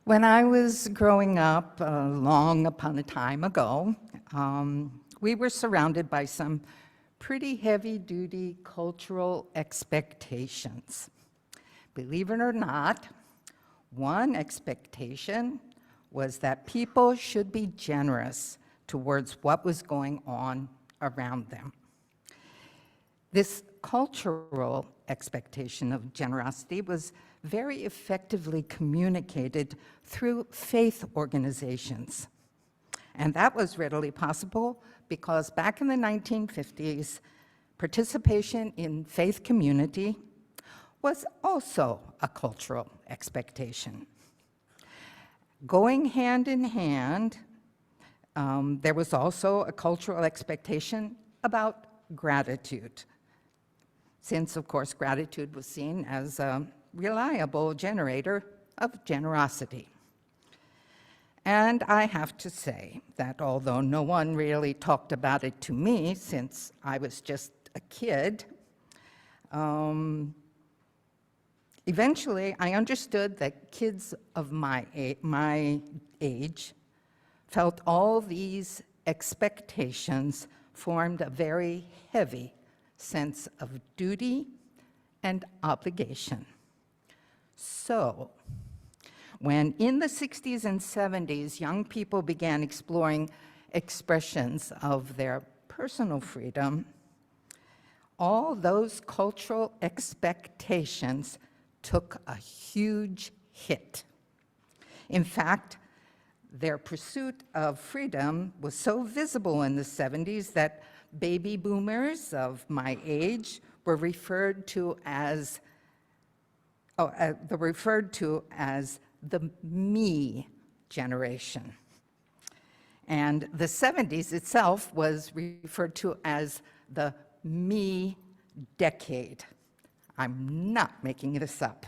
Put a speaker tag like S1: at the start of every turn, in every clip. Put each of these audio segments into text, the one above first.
S1: When I was growing up, long upon a time ago, we were surrounded by some pretty heavy-duty cultural expectations. Believe it or not, one expectation was that people should be generous towards what was going on around them. This cultural expectation of generosity was very effectively communicated through faith organizations. And that was readily possible because back in the 1950s, participation in faith community was also a cultural expectation. Going hand in hand, there was also a cultural expectation about gratitude, since, of course, gratitude was seen as a reliable generator of generosity. And I have to say that although no one really talked about it to me since I was just a kid, eventually I understood that kids of my age felt all these expectations formed a very heavy sense of duty and obligation. So, when in the 60s and 70s, young people began exploring expressions of their personal freedom, all those cultural expectations took a huge hit. In fact, their pursuit of freedom was so visible in the 70s that baby boomers of my age were referred to as the me generation. And the 70s itself was referred to as the me decade. I'm not making this up.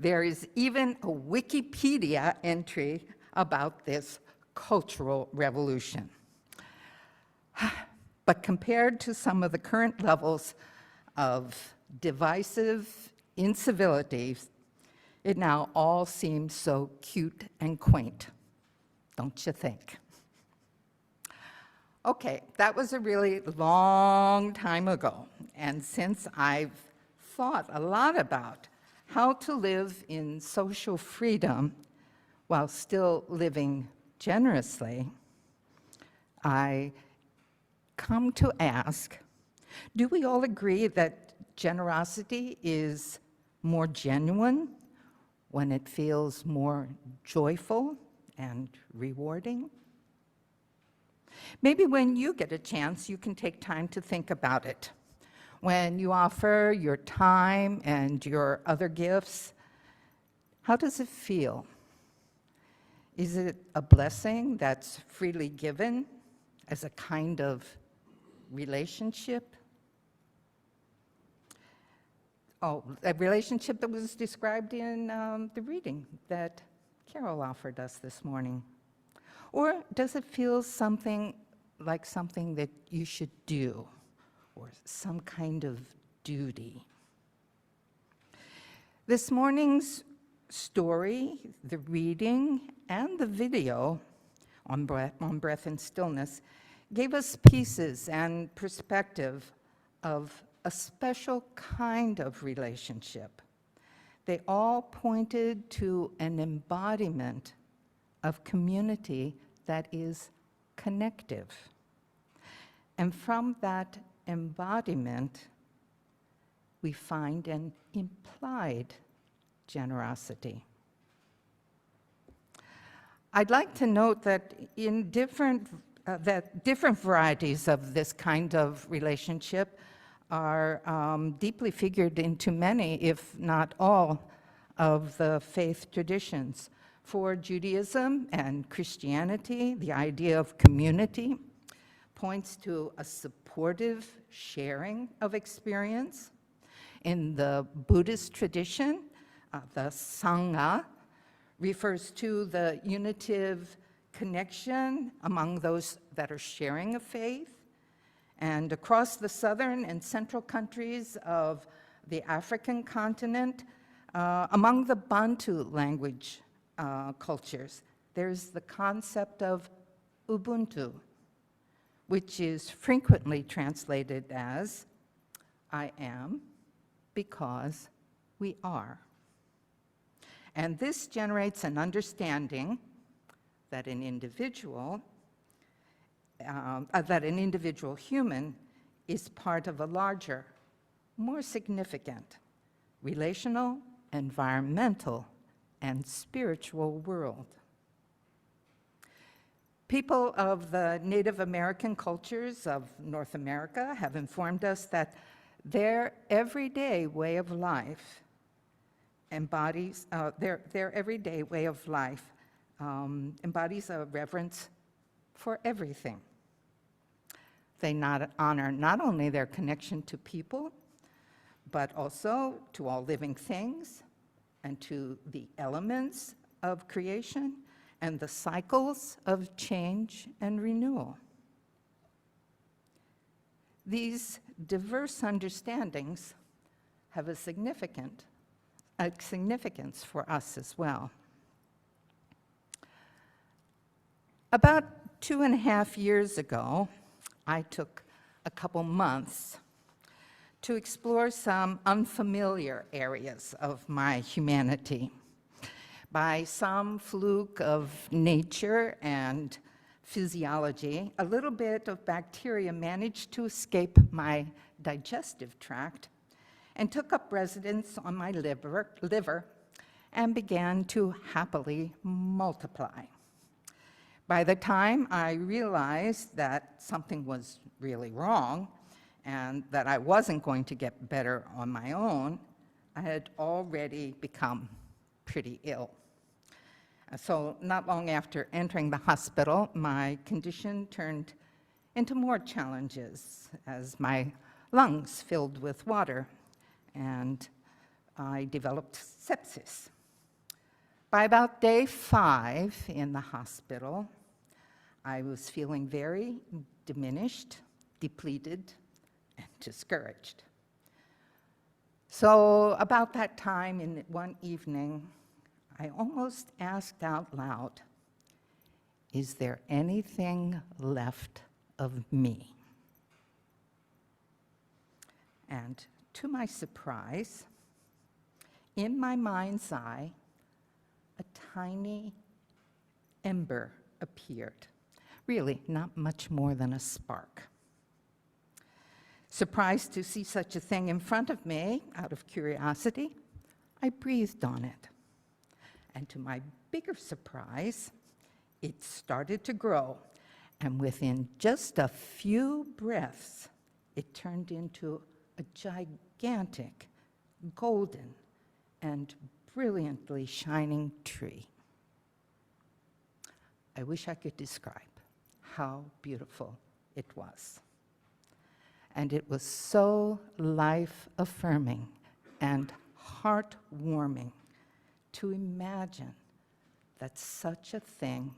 S1: There is even a Wikipedia entry about this cultural revolution. But compared to some of the current levels of divisive incivilities, it now all seems so cute and quaint, don't you think? Okay, that was a really long time ago, and since I've thought a lot about how to live in social freedom while still living generously, I come to ask, do we all agree that generosity is more genuine when it feels more joyful and rewarding? Maybe when you get a chance, you can take time to think about it. When you offer your time and your other gifts, how does it feel? Is it a blessing that's freely given as a kind of relationship? Oh, a relationship that was described in the reading that Carol offered us this morning. Or does it feel something like something that you should do, or some kind of duty? This morning's story, the reading, and the video on breath and stillness gave us pieces and perspective of a special kind of relationship. They all pointed to an embodiment of community that is connective. And from that embodiment, we find an implied generosity. I'd like to note that in different varieties of this kind of relationship are deeply figured into many, if not all, of the faith traditions. For Judaism and Christianity, the idea of community points to a supportive sharing of experience. In the Buddhist tradition, the Sangha refers to the unitive connection among those that are sharing a faith. And across the southern and central countries of the African continent, among the Bantu language cultures, there's the concept of Ubuntu, which is frequently translated as, I am because we are. And this generates an understanding that an individual human is part of a larger, more significant relational, environmental, and spiritual world. People of the Native American cultures of North America have informed us that their everyday way of life embodies embodies a reverence for everything. They honor not only their connection to people, but also to all living things and to the elements of creation and the cycles of change and renewal. These diverse understandings have a significance for us as well. About 2.5 years ago, I took a couple months to explore some unfamiliar areas of my humanity. By some fluke of nature and physiology, a little bit of bacteria managed to escape my digestive tract and took up residence on my liver and began to happily multiply. By the time I realized that something was really wrong and that I wasn't going to get better on my own, I had already become pretty ill. So not long after entering the hospital, my condition turned into more challenges as my lungs filled with water, and I developed sepsis. By about day 5 in the hospital, I was feeling very diminished, depleted, and discouraged. So about that time, in one evening, I almost asked out loud, "Is there anything left of me?" And to my surprise, in my mind's eye, a tiny ember appeared. Really, not much more than a spark. Surprised to see such a thing in front of me, out of curiosity, I breathed on it. And to my bigger surprise, it started to grow. And within just a few breaths, it turned into a gigantic, golden, and brilliantly shining tree. I wish I could describe how beautiful it was. And it was so life-affirming and heartwarming to imagine that such a thing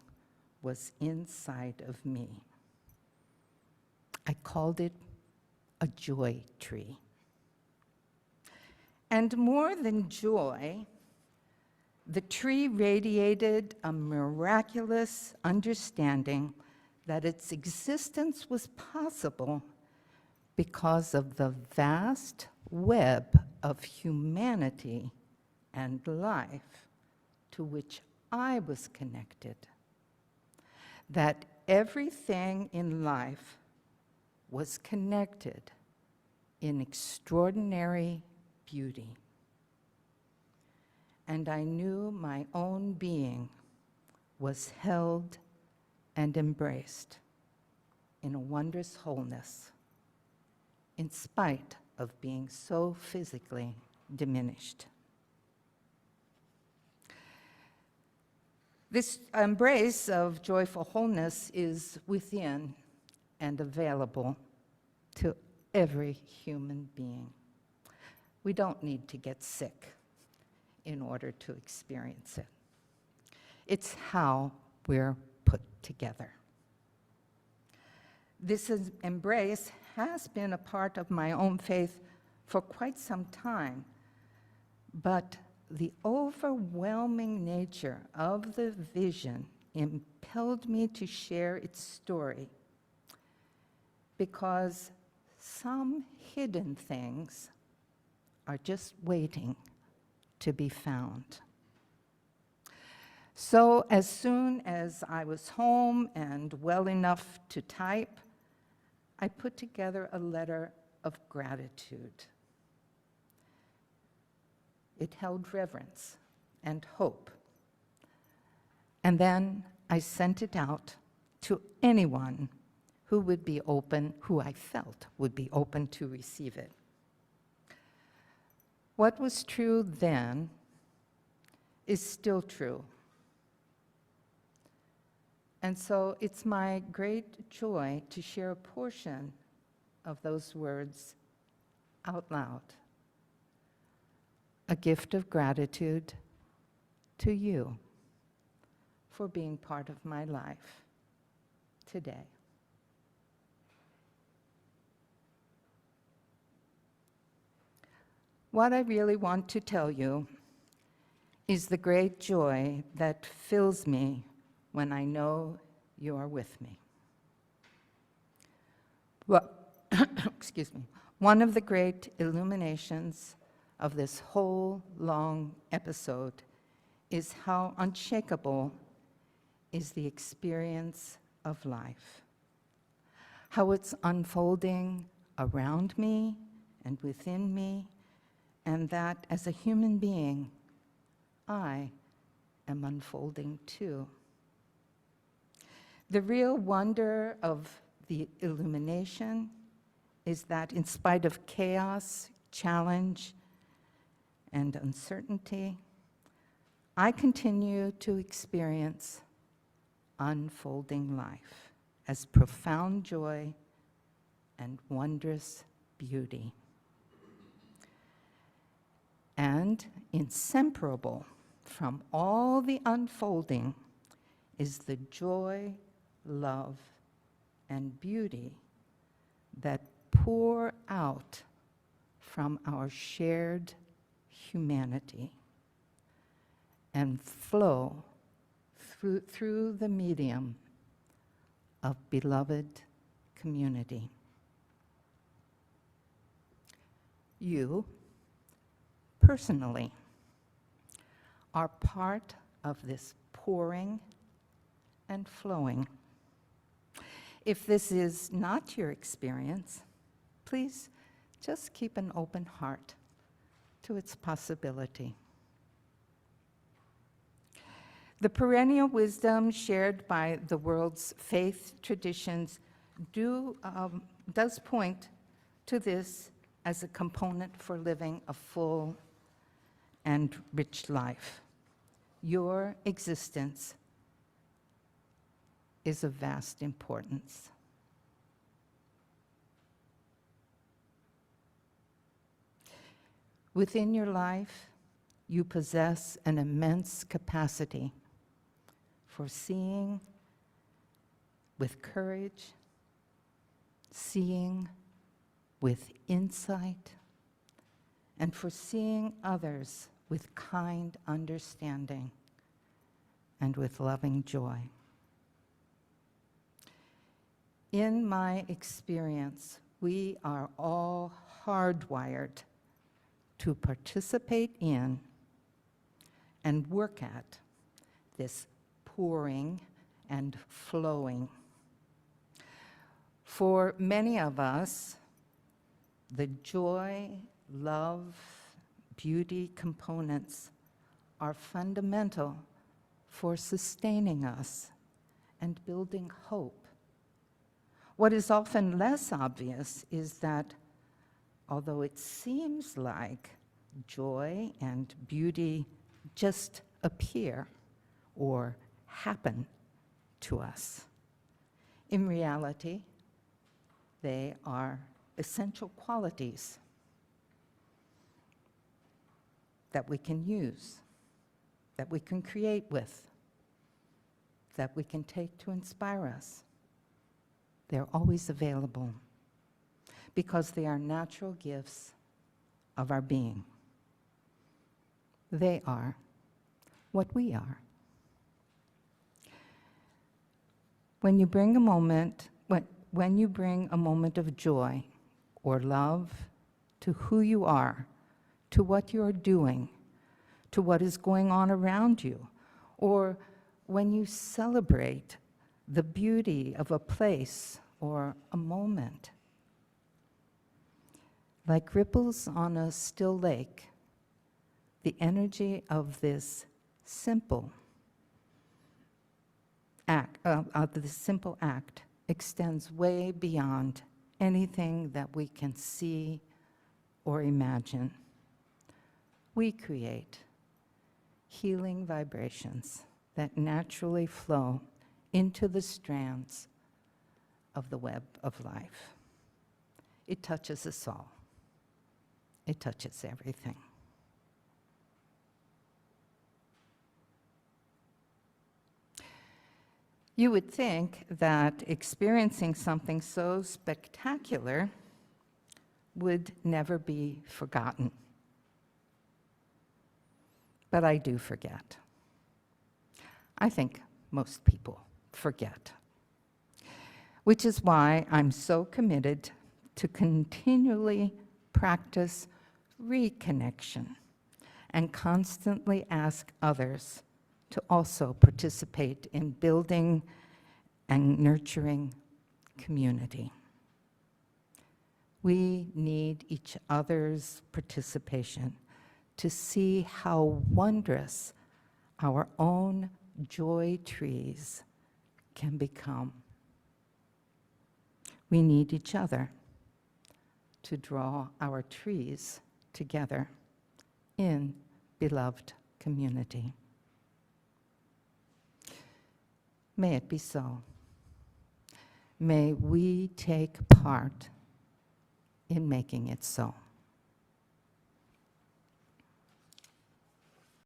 S1: was inside of me. I called it a joy tree. And more than joy, the tree radiated a miraculous understanding that its existence was possible because of the vast web of humanity and life to which I was connected. That everything in life was connected in extraordinary beauty. And I knew my own being was held and embraced in a wondrous wholeness, in spite of being so physically diminished. This embrace of joyful wholeness is within and available to every human being. We don't need to get sick in order to experience it. It's how we're put together. This embrace has been a part of my own faith for quite some time, but the overwhelming nature of the vision impelled me to share its story because some hidden things are just waiting to be found. So as soon as I was home and well enough to type, I put together a letter of gratitude. It held reverence and hope. And then I sent it out to anyone who would be open, who I felt would be open to receive it. What was true then is still true. And so it's my great joy to share a portion of those words out loud. A gift of gratitude to you for being part of my life today. What I really want to tell you is the great joy that fills me when I know you are with me. Well, excuse me. One of the great illuminations of this whole long episode is how unshakable is the experience of life, how it's unfolding around me and within me, and that as a human being, I am unfolding too. The real wonder of the illumination is that in spite of chaos, challenge, and uncertainty, I continue to experience unfolding life as profound joy and wondrous beauty. And inseparable from all the unfolding is the joy, love, and beauty that pour out from our shared humanity and flow through the medium of beloved community. You, personally, are part of this pouring and flowing. If this is not your experience, please just keep an open heart to its possibility. The perennial wisdom shared by the world's faith traditions does point to this as a component for living a full and rich life. Your existence is of vast importance. Within your life, you possess an immense capacity for seeing with courage, seeing with insight, and for seeing others with kind understanding and with loving joy. In my experience, we are all hardwired to participate in and work at this pouring and flowing. For many of us, the joy, love, beauty components are fundamental for sustaining us and building hope. What is often less obvious is that although it seems like joy and beauty just appear or happen to us, in reality, they are essential qualities that we can use, that we can create with, that we can take to inspire us. They're always available because they are natural gifts of our being. they are what we are. When you bring a moment, when you bring a moment of joy or love to who you are, to what you're doing, to what is going on around you, or when you celebrate the beauty of a place or a moment, like ripples on a still lake, the energy of this simple act extends way beyond anything that we can see or imagine. We create healing vibrations that naturally flow into the strands of the web of life. It touches us all. It touches everything. You would think that experiencing something so spectacular would never be forgotten. But I do forget. I think most people forget. Which is why I'm so committed to continually practice reconnection and constantly ask others to also participate in building and nurturing community. We need each other's participation to see how wondrous our own joy trees can become. We need each other to draw our trees together in beloved community. May it be so. May we take part in making it so.